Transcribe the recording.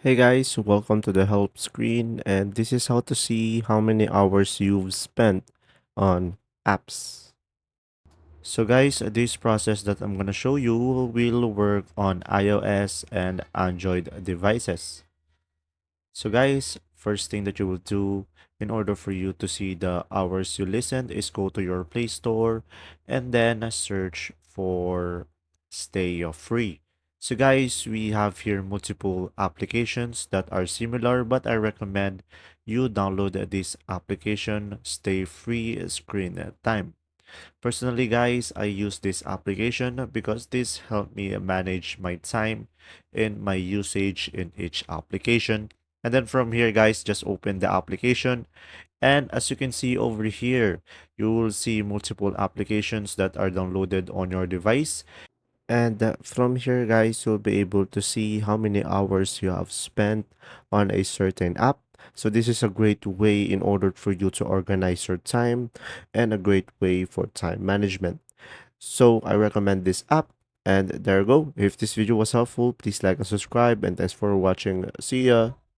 Hey guys, welcome to the help screen, and this is how to see how many hours you've spent on apps. So guys, this process that I'm gonna show you will work on iOS and Android devices. So guys, first thing that you will do in order for you to see the hours you listened is go to your Play Store and then search for Stay Free. So guys, we have here multiple applications that are similar, but I recommend you download this application Stay Free Screen Time. Personally, guys, I use this application because this helped me manage my time and my usage in each application. And then from here, guys, just open the application. And as you can see over here, you will see multiple applications that are downloaded on your device. And from here, guys, you'll be able to see how many hours you have spent on a certain app. So this is a great way in order for you to organize your time and a great way for time management. So I recommend this app. And there you go. If this video was helpful, please like and subscribe. And thanks for watching. See ya.